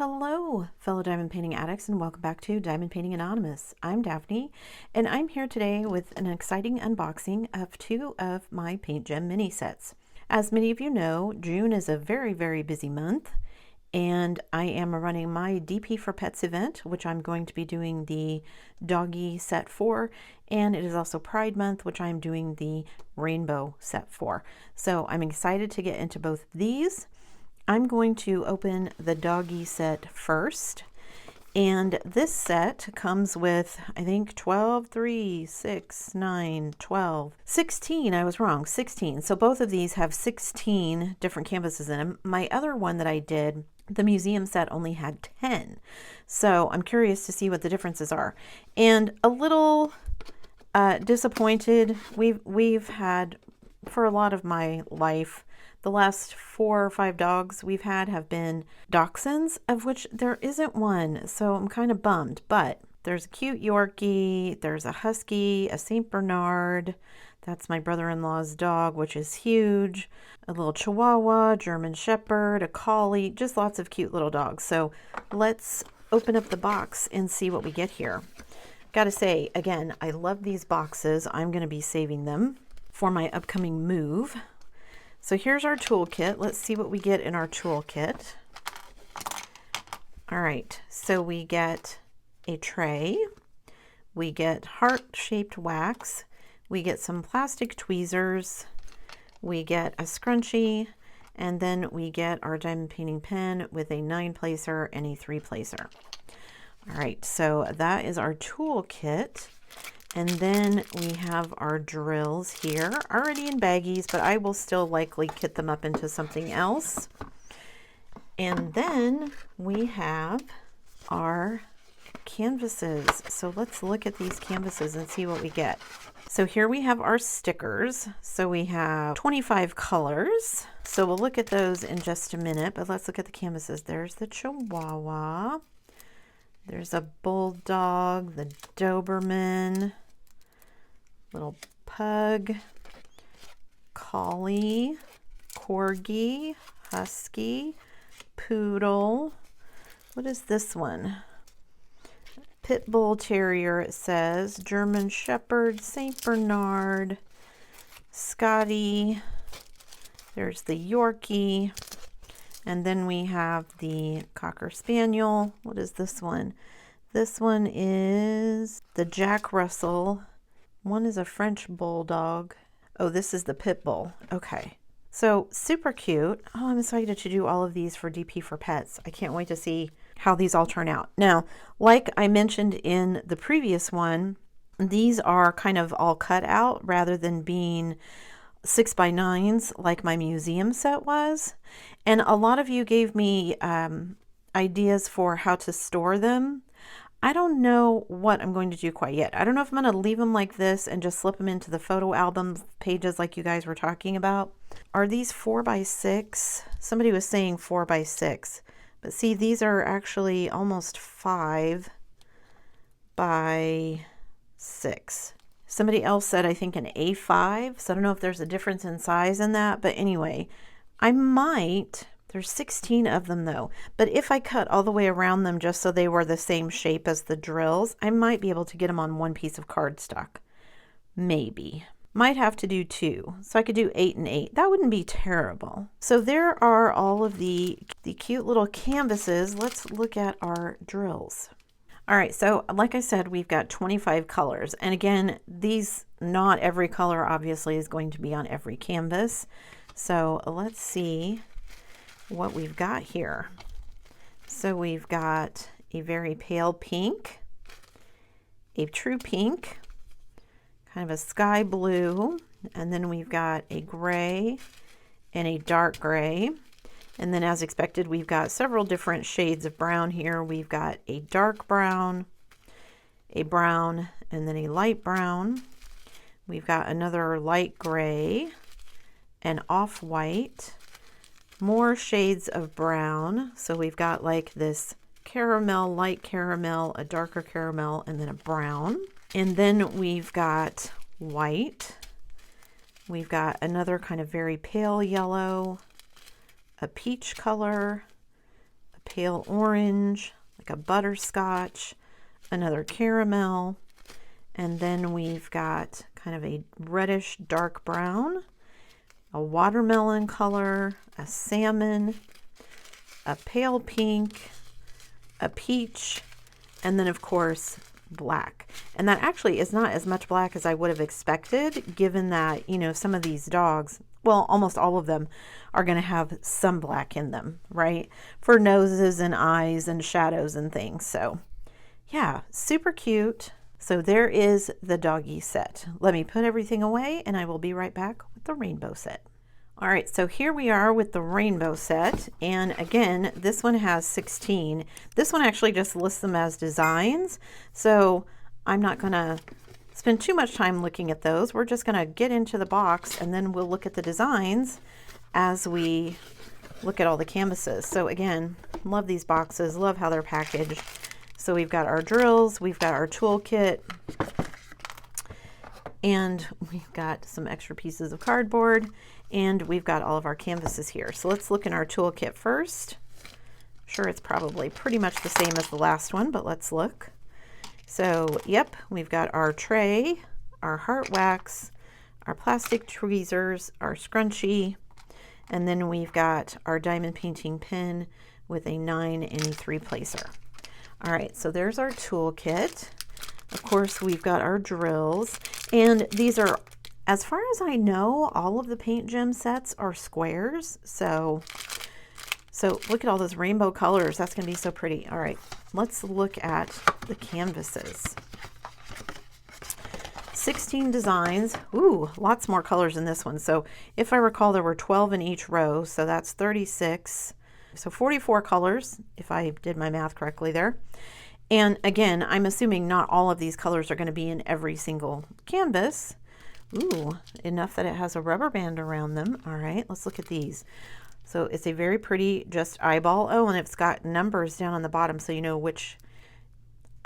Hello, fellow diamond painting addicts, and welcome back to Diamond Painting Anonymous. I'm Daphne, and I'm here today with an exciting unboxing of two of my PaintGem mini sets. As many of you know, June is a very busy month, and I am running my DP for Pets event, which I'm going to be doing the Doggy set for, and it is also Pride Month, which I'm doing the Rainbow set for. So I'm excited to get into both of these. I'm going to open the Doggy set first, and this set comes with, I think, 12, 3, 6, 9, 12, 16, I was wrong, 16. So both of these have 16 different canvases in them. My other one that I did, the museum set, only had 10. So I'm curious to see what the differences are. And a little disappointed. We've had, for a lot of my life, the last 4 or 5 dogs we've had have been dachshunds, of which there isn't one, so I'm kind of bummed. But there's a cute Yorkie, there's a Husky, a Saint Bernard, that's my brother-in-law's dog, which is huge, a little Chihuahua, German Shepherd, a Collie, just lots of cute little dogs. So let's open up the box and see what we get here. Gotta say, again, I love these boxes. I'm gonna be saving them for my upcoming move. So here's our toolkit. Let's see what we get in our toolkit. All right, so we get a tray, we get heart-shaped wax, we get some plastic tweezers, we get a scrunchie, and then we get our diamond painting pen with a 9-placer and a 3-placer. All right, so that is our toolkit. And then we have our drills here, already in baggies, but I will still likely kit them up into something else. And then we have our canvases. So let's look at these canvases and see what we get. So here we have our stickers. So we have 25 colors. So we'll look at those in just a minute, but let's look at the canvases. There's the Chihuahua. There's a Bulldog, the Doberman, little Pug, Collie, Corgi, Husky, Poodle. What is this one? Pit Bull Terrier, it says. German Shepherd, Saint Bernard, Scotty. There's the Yorkie. And then we have the Cocker Spaniel. What is this one? This one is the Jack Russell. One is a French Bulldog. Oh, this is the Pit Bull. Okay. So super cute. Oh, I'm excited to do all of these for DP for Pets. I can't wait to see how these all turn out. Now, like I mentioned in the previous one, these are kind of all cut out rather than being 6x9s like my museum set was. And a lot of you gave me ideas for how to store them. I don't know what I'm going to do quite yet. I don't know if I'm going to leave them like this and just slip them into the photo album pages like you guys were talking about. Are these 4x6? Somebody was saying 4x6. But see, these are actually almost 5 by 6. Somebody else said, I think, an A5. So I don't know if there's a difference in size in that. But anyway, I might... There's 16 of them though, but if I cut all the way around them just so they were the same shape as the drills, I might be able to get them on one piece of cardstock. Maybe. Might have to do 2. So I could do 8 and 8. That wouldn't be terrible. So there are all of the cute little canvases. Let's look at our drills. All right, so like I said, we've got 25 colors. And again, these, not every color obviously is going to be on every canvas. So let's see what we've got here. So we've got a very pale pink, a true pink, kind of a sky blue, and then we've got a gray and a dark gray. And then as expected, we've got several different shades of brown here. We've got a dark brown, a brown, and then a light brown. We've got another light gray, an off-white, more shades of brown. So we've got like this caramel, light caramel, a darker caramel, and then a brown. And then we've got white. We've got another kind of very pale yellow, a peach color, a pale orange, like a butterscotch, another caramel, and then we've got kind of a reddish dark brown, a watermelon color, a salmon, a pale pink, a peach, and then of course black. And that actually is not as much black as I would have expected, given that, you know, some of these dogs, well, almost all of them are going to have some black in them, right? For noses and eyes and shadows and things. So yeah, super cute. So there is the doggy set. Let me put everything away and I will be right back with the rainbow set. All right, so here we are with the rainbow set. And again, this one has 16. This one actually just lists them as designs. So I'm not gonna spend too much time looking at those. We're just gonna get into the box and then we'll look at the designs as we look at all the canvases. So again, love these boxes, love how they're packaged. So we've got our drills, we've got our toolkit, and we've got some extra pieces of cardboard, and we've got all of our canvases here. So let's look in our toolkit first. Sure, it's probably pretty much the same as the last one, but let's look. So, yep, we've got our tray, our heart wax, our plastic tweezers, our scrunchie, and then we've got our diamond painting pen with a 9 and a 3 placer. All right, so there's our toolkit. Of course, we've got our drills, and these are, as far as I know, all of the PaintGem sets are squares. So look at all those rainbow colors. That's gonna be so pretty. All right, let's look at the canvases. 16 designs. Ooh, lots more colors in this one. So if I recall, there were 12 in each row, so that's 36. So 44 colors, if I did my math correctly there. And again, I'm assuming not all of these colors are going to be in every single canvas. Ooh, enough that it has a rubber band around them. All right, let's look at these. So it's a very pretty just eyeball. Oh, and it's got numbers down on the bottom so you know which.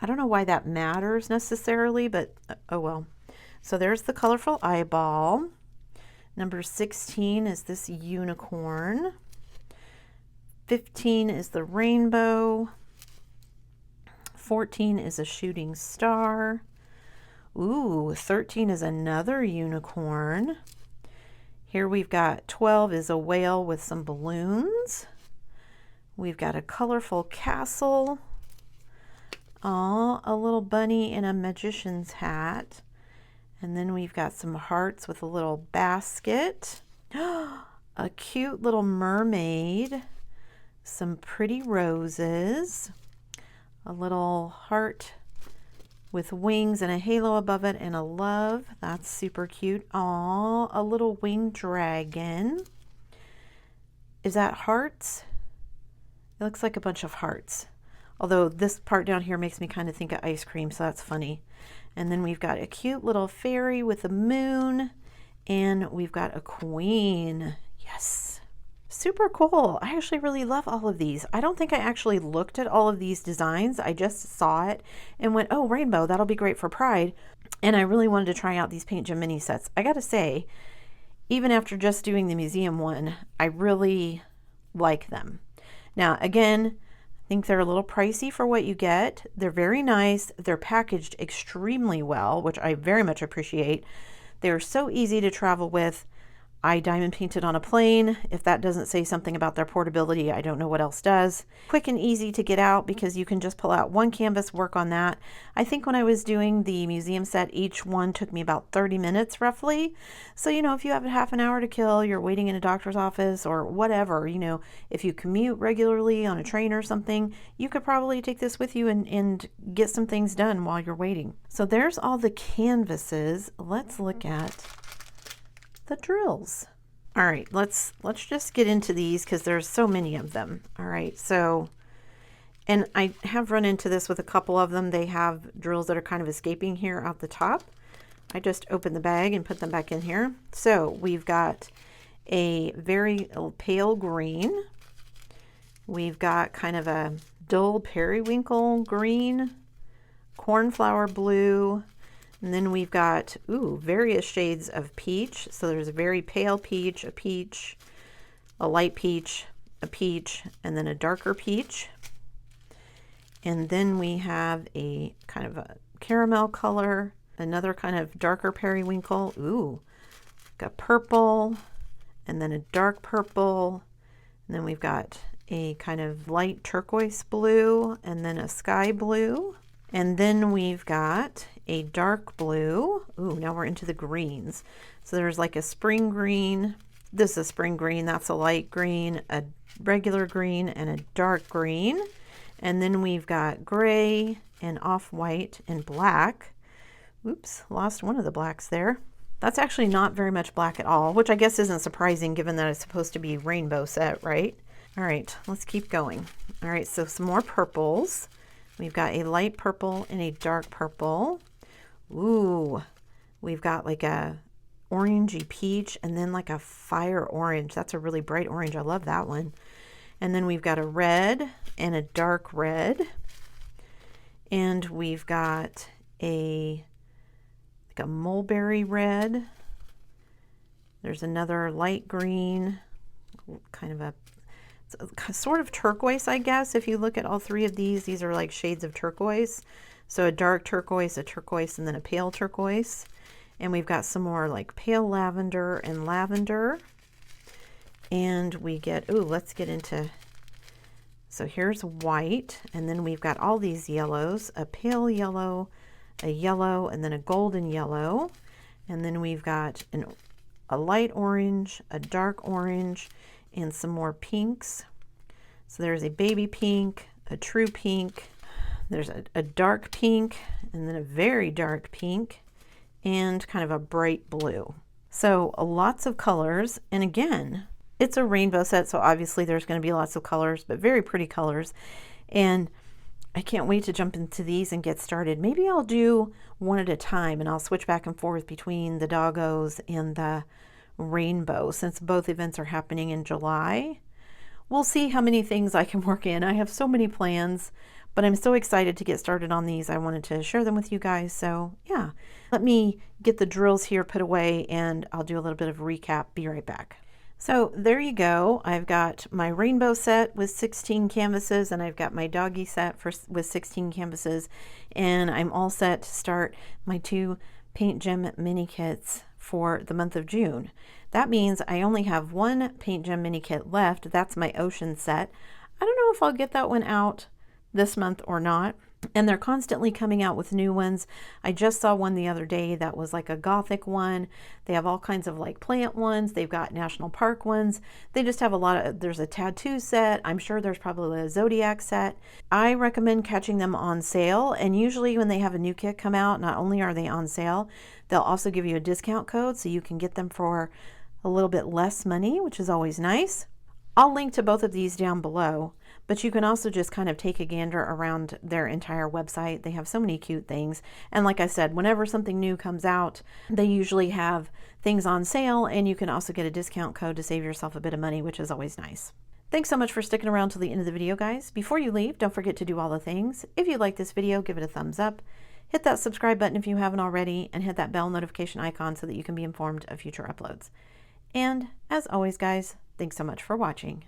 I don't know why that matters necessarily, but oh well. So there's the colorful eyeball. Number 16 is this unicorn. 15 is the rainbow. 14 is a shooting star. Ooh, 13 is another unicorn. Here we've got 12 is a whale with some balloons. We've got a colorful castle. Oh, a little bunny in a magician's hat. And then we've got some hearts with a little basket. A cute little mermaid. Some pretty roses, a little heart with wings and a halo above it and a love. That's super cute. Aw, a little winged dragon. Is that hearts? It looks like a bunch of hearts. Although this part down here makes me kind of think of ice cream, so that's funny. And then we've got a cute little fairy with a moon, and we've got a queen. Yes. Super cool. I actually really love all of these. I don't think I actually looked at all of these designs. I just saw it and went, oh, rainbow, that'll be great for Pride. And I really wanted to try out these PaintGem mini sets. I gotta say, even after just doing the museum one, I really like them. Now, again, I think they're a little pricey for what you get. They're very nice. They're packaged extremely well, which I very much appreciate. They're so easy to travel with. I diamond painted on a plane. If that doesn't say something about their portability, I don't know what else does. Quick and easy to get out because you can just pull out one canvas, work on that. I think when I was doing the museum set, each one took me about 30 minutes roughly. So, you know, if you have a half an hour to kill, you're waiting in a doctor's office or whatever, you know, if you commute regularly on a train or something, you could probably take this with you and get some things done while you're waiting. So there's all the canvases. Let's look at the drills. All right, let's just get into these because there's so many of them. All right, so, and I have run into this with a couple of them. They have drills that are kind of escaping here out the top. I just opened the bag and put them back in here. So we've got a very pale green. We've got kind of a dull periwinkle green, cornflower blue, and then we've got, ooh, various shades of peach. So there's a very pale peach, a light peach, a peach, and then a darker peach. And then we have a kind of a caramel color, another kind of darker periwinkle. Ooh, got purple, and then a dark purple. And then we've got a kind of light turquoise blue, and then a sky blue. And then we've got a dark blue. Ooh, now we're into the greens. So there's like a spring green. This is a spring green. That's a light green, a regular green, and a dark green. And then we've got gray and off-white and black. Oops, lost one of the blacks there. That's actually not very much black at all, which I guess isn't surprising given that it's supposed to be a rainbow set, right? All right, let's keep going. All right, so some more purples. We've got a light purple and a dark purple. Ooh, we've got like a orangey peach and then like a fire orange. That's a really bright orange. I love that one. And then we've got a red and a dark red. And we've got a mulberry red. There's another light green, kind of a sort of turquoise, I guess. If you look at all three of these are like shades of turquoise. So a dark turquoise, a turquoise, and then a pale turquoise. And we've got some more like pale lavender and lavender. And we get, ooh, let's get into, so here's white. And then we've got all these yellows, a pale yellow, a yellow, and then a golden yellow. And then we've got a light orange, a dark orange, and some more pinks. So there's a baby pink, a true pink, there's a dark pink, and then a very dark pink, and kind of a bright blue. So lots of colors. And again, it's a rainbow set, so obviously there's going to be lots of colors, but very pretty colors. And I can't wait to jump into these and get started. Maybe I'll do one at a time, and I'll switch back and forth between the doggos and the rainbow since both events are happening in July. We'll see how many things I can work in. I have so many plans, but I'm so excited to get started on these. I wanted to share them with you guys. So yeah, let me get the drills here put away and I'll do a little bit of a recap. Be right back. So there you go. I've got my rainbow set with 16 canvases, and I've got my doggy set with 16 canvases, and I'm all set to start my 2 PaintGem mini kits for the month of June. That means I only have 1 PaintGem mini kit left. That's my ocean set. I don't know if I'll get that one out this month or not. And they're constantly coming out with new ones. I just saw one the other day that was like a gothic one. They have all kinds of like plant ones. They've got national park ones. They just have a lot of, there's a tattoo set. I'm sure there's probably a zodiac set. I recommend catching them on sale. And usually when they have a new kit come out, not only are they on sale, they'll also give you a discount code so you can get them for a little bit less money, which is always nice. I'll link to both of these down below, but you can also just kind of take a gander around their entire website. They have so many cute things. And like I said, whenever something new comes out, they usually have things on sale, and you can also get a discount code to save yourself a bit of money, which is always nice. Thanks so much for sticking around till the end of the video, guys. Before you leave, don't forget to do all the things. If you like this video, give it a thumbs up. Hit that subscribe button if you haven't already, and hit that bell notification icon so that you can be informed of future uploads. And as always, guys, thanks so much for watching.